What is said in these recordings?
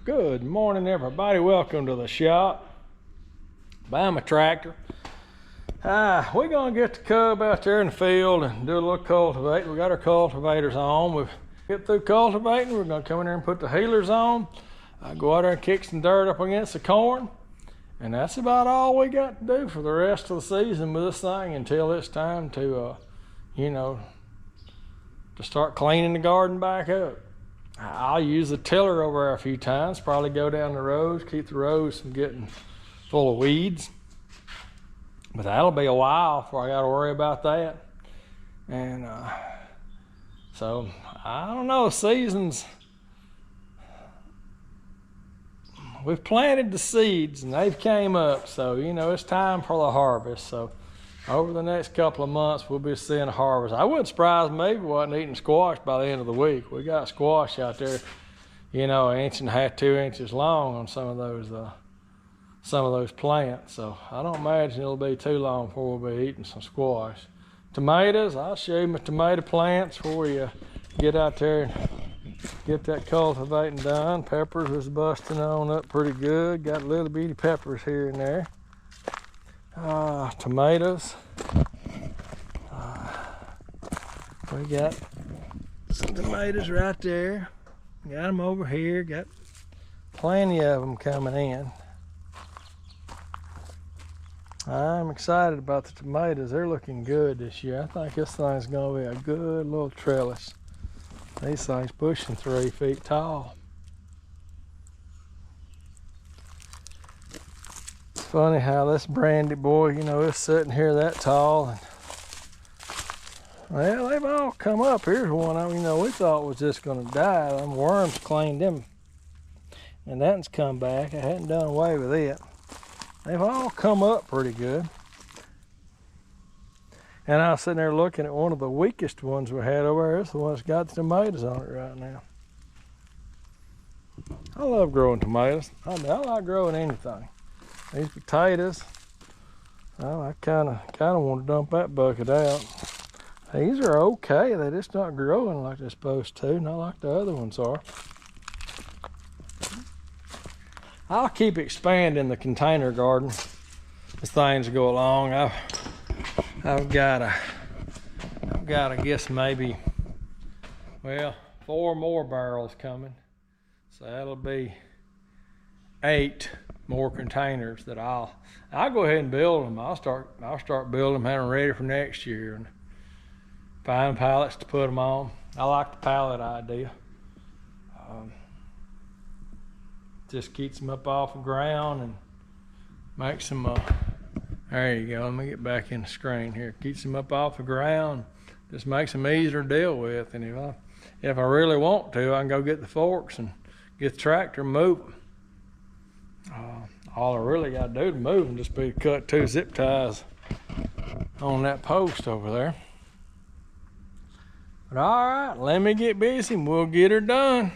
Good morning, everybody. Welcome to the shop. Buying my tractor. We're gonna get the cub out there in the field and do a little cultivating. We got our cultivators on. We've get through cultivating. We're gonna come in there and put the healers on. Go out there and kick some dirt up against the corn. And that's about all we got to do for the rest of the season with this thing until it's time to, to start cleaning the garden back up. I'll use the tiller over there a few times, probably go down the rows, keep the rows from getting full of weeds. But that'll be a while before I got to worry about that. And so, I don't know, seasons, we've planted the seeds and they've came up. So, it's time for the harvest. So over the next couple of months, we'll be seeing a harvest. I wouldn't surprise me if we wasn't eating squash by the end of the week. We got squash out there, 1.5 inches, 2 inches long on some of those plants. So I don't imagine it'll be too long before we'll be eating some squash. Tomatoes, I'll show you my tomato plants before you get out there and get that cultivating done. Peppers is busting on up pretty good. Got little bitty peppers here and there. Tomatoes. We got some tomatoes right there. Got them over here. Got plenty of them coming in. I'm excited about the tomatoes. They're looking good this year. I think this thing's going to be a good little trellis. These things pushing 3 feet tall. It's funny how this brandy boy, is sitting here that tall. And, well, they've all come up. Here's one of them, we thought was just going to die. Them worms claimed them. And that one's come back. I hadn't done away with it. They've all come up pretty good. And I was sitting there looking at one of the weakest ones we had over there. It's the one that's got the tomatoes on it right now. I love growing tomatoes. I like growing anything. These potatoes, well, I kind of want to dump that bucket out. These are okay. They're just not growing like they're supposed to, not like the other ones are. I'll keep expanding the container garden as things go along. I've got to guess maybe, 4 more barrels coming. So that'll be 8 more containers that I'll go ahead and build them. I'll start building them, have them ready for next year, and find pallets to put them on. I like the pallet idea. Just keeps them up off the ground and makes them, there you go, let me get back in the screen here. Keeps them up off the ground, just makes them easier to deal with. And if I really want to, I can go get the forks and get the tractor and move them. All I really got to do to move them just be to cut 2 zip ties on that post over there. But all right, let me get busy and we'll get her done.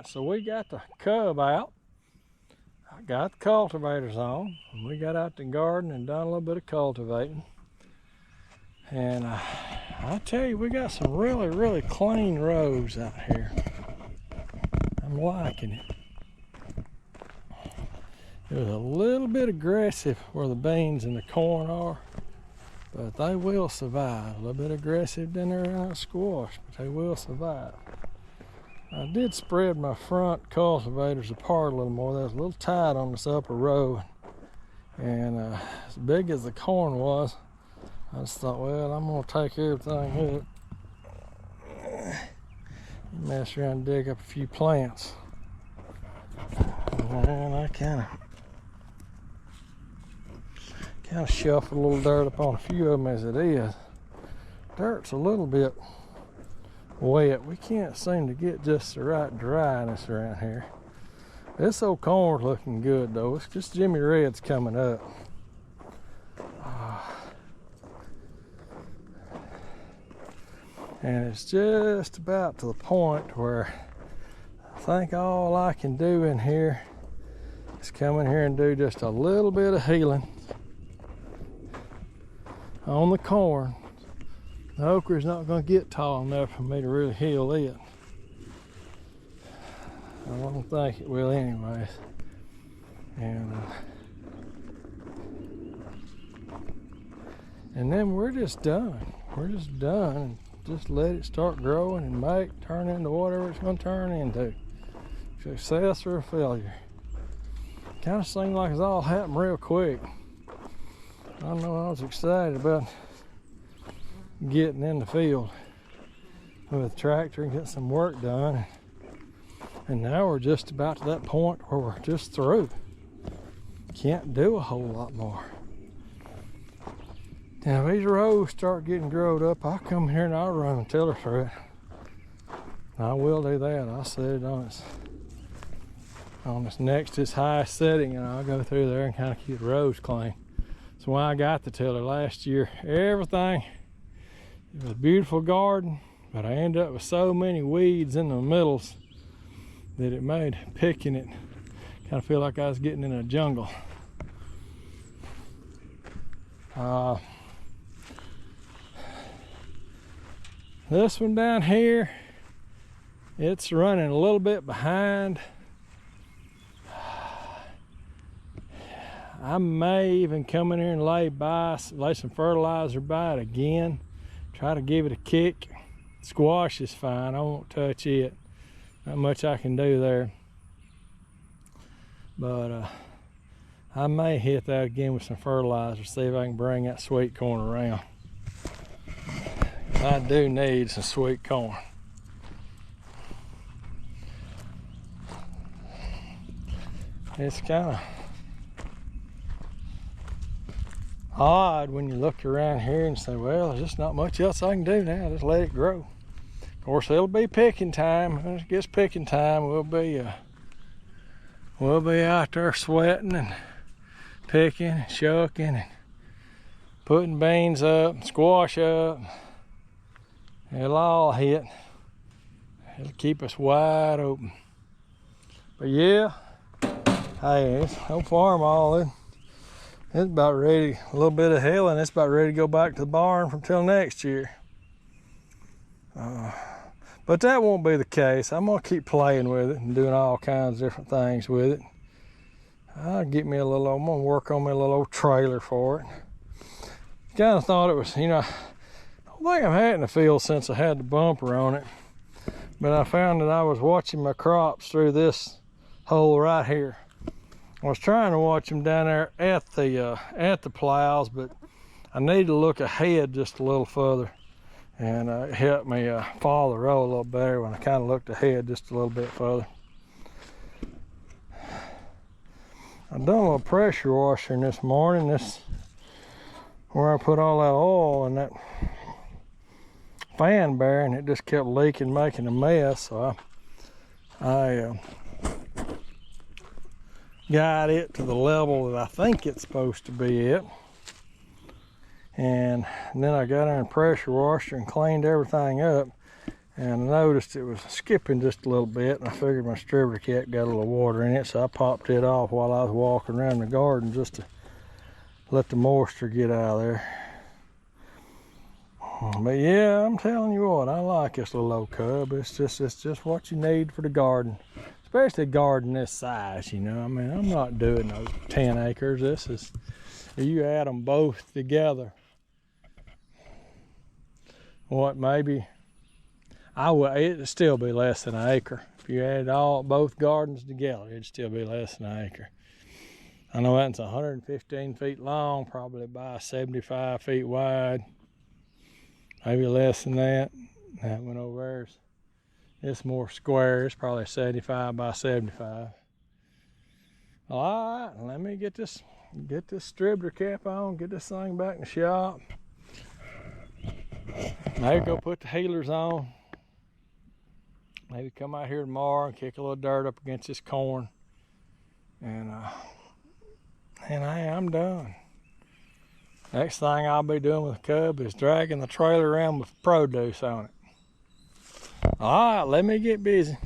right, so we got the cub out. I got the cultivators on. And we got out the garden and done a little bit of cultivating. And I tell you, we got some really, really clean rows out here. I'm liking it. It was a little bit aggressive where the beans and the corn are, but they will survive. A little bit aggressive down there around the squash, but they will survive. I did spread my front cultivators apart a little more. They was a little tight on this upper row, and as big as the corn was, I just thought, well, I'm gonna take everything up, mess around and dig up a few plants. And I kind of shuffled a little dirt upon a few of them as it is. Dirt's a little bit wet. We can't seem to get just the right dryness around here. This old corn's looking good though. It's just Jimmy Red's coming up. And it's just about to the point where I think all I can do in here is come in here and do just a little bit of healing on the corn. The okra's not going to get tall enough for me to really heal it. I don't think it will anyways. And then we're just done. We're just done. Just let it start growing and turn into whatever it's going to turn into. Success or a failure. Kind of seemed like it's all happened real quick. I know I was excited about getting in the field with the tractor and getting some work done. And now we're just about to that point where we're just through. Can't do a whole lot more. Now if these rows start getting growed up, I'll come here and I'll run a tiller through it. I will do that. I'll set it on its next its highest setting, and I'll go through there and kind of keep the rows clean. That's why I got the tiller last year. Everything, it was a beautiful garden, but I ended up with so many weeds in the middles that it made picking it kind of feel like I was getting in a jungle. This one down here, it's running a little bit behind. I may even come in here and lay some fertilizer by it again. Try to give it a kick. Squash is fine, I won't touch it. Not much I can do there. But I may hit that again with some fertilizer, see if I can bring that sweet corn around. I do need some sweet corn. It's kind of odd when you look around here and say, well, there's just not much else I can do now, just let it grow. Of course, it'll be picking time. When it gets picking time, we'll be out there sweating and picking and shucking and putting beans up, squash up. It'll all hit. It'll keep us wide open. But yeah, hey, it's no farm all. It's about ready, a little bit of hilling. It's about ready to go back to the barn until next year. But that won't be the case. I'm gonna keep playing with it and doing all kinds of different things with it. I'm gonna work on me a little old trailer for it. Kind of thought it was, I don't think I've had it in the field since I had the bumper on it, but I found that I was watching my crops through this hole right here. I was trying to watch them down there at the plows, but I needed to look ahead just a little further, and it helped me follow the row a little better when I kind of looked ahead just a little bit further. I've done a little pressure washing this morning. This where I put all that oil in that fan bearing, it just kept leaking, making a mess. So I got it to the level that I think it's supposed to be at, and then I got in and pressure washed and cleaned everything up. And I noticed it was skipping just a little bit, and I figured my distributor cap got a little water in it, so I popped it off while I was walking around the garden just to let the moisture get out of there. But yeah, I'm telling you what, I like this little old cub. It's just what you need for the garden, especially a garden this size. You know, I mean, I'm not doing those 10 acres. This is, you add them both together. What, maybe it'd still be less than an acre. If you added both gardens together, it'd still be less than an acre. I know that's 115 feet long, probably about 75 feet wide. Maybe less than that. That one over there it's more square. It's probably 75 by 75. All right, let me get this distributor cap on, get this thing back in the shop. Maybe go put the healers on. Maybe come out here tomorrow and kick a little dirt up against this corn. And I'm done. Next thing I'll be doing with the cub is dragging the trailer around with produce on it. All right, let me get busy.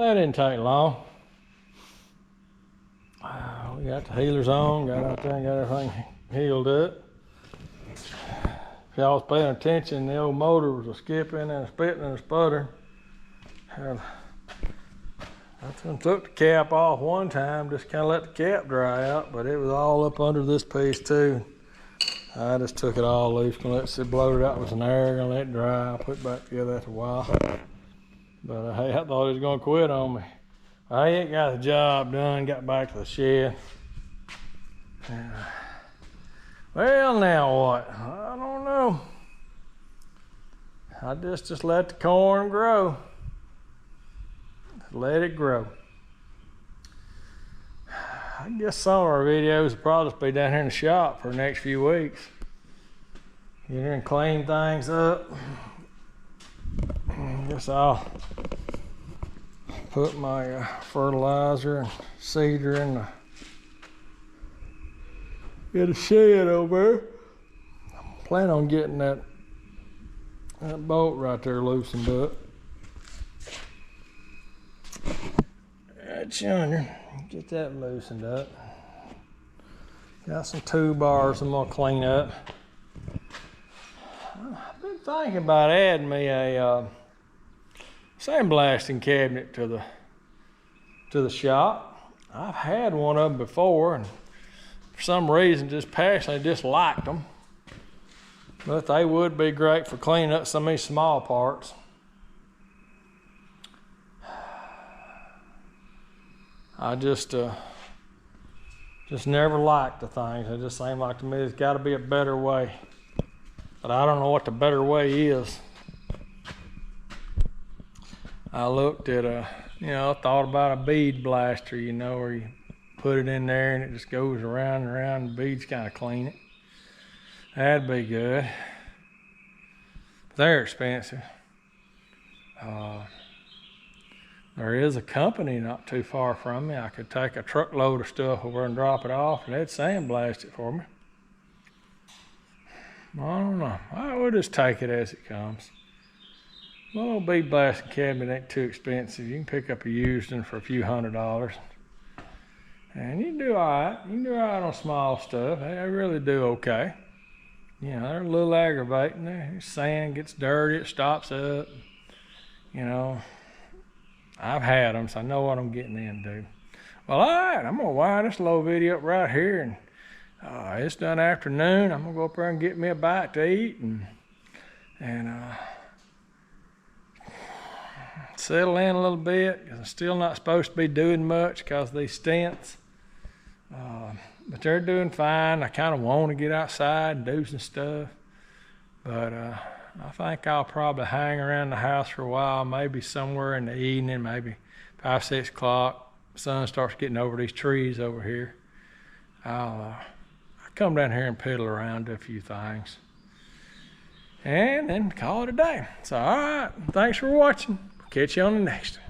That didn't take long. We got the healers on, got out there and got everything healed up. If y'all was paying attention, the old motor was a skipping and a spitting and a sputtering. I took the cap off one time, just kind of let the cap dry out, but it was all up under this piece too. I just took it all loose, gonna let it blow it out with some air, gonna let it dry, put it back together after a while. But hey, I thought it was gonna quit on me. I ain't got the job done, got back to the shed. Well, now what? I don't know. I just let the corn grow. Let it grow. I guess some of our videos will probably be down here in the shop for the next few weeks. Get here and clean things up. I guess I'll put my fertilizer and seeder in the shed over there. I'm planning on getting that bolt right there loosened up. Right yonder, get that loosened up. Got some 2 bars I'm gonna clean up. I've been thinking about adding me a sandblasting cabinet to the shop. I've had one of them before, and for some reason just passionately disliked them. But they would be great for cleaning up some of these small parts. I just never liked the things. It just seemed like to me there's got to be a better way. But I don't know what the better way is. I looked at I thought about a bead blaster, where you put it in there and it just goes around and around, and the beads kind of clean it. That'd be good. They're expensive. There is a company not too far from me. I could take a truckload of stuff over and drop it off, and they'd sandblast it for me. I don't know. I would just take it as it comes. A little bead blasting cabinet ain't too expensive. You can pick up a used one for a few $100s. And you can do all right. You can do all right on small stuff. They really do okay. You know, they're a little aggravating. The sand gets dirty, it stops up. You know, I've had them, so I know what I'm getting into. Well, all right, I'm gonna wind this little video up right here, and it's done afternoon. I'm gonna go up there and get me a bite to eat, and settle in a little bit, because I'm still not supposed to be doing much because of these stents. But they're doing fine. I kind of want to get outside and do some stuff, but I think I'll probably hang around the house for a while, maybe somewhere in the evening, maybe 5, 6 o'clock. The sun starts getting over these trees over here. I'll come down here and piddle around, do a few things, and then call it a day. So, all right, thanks for watching. Catch you on the next one.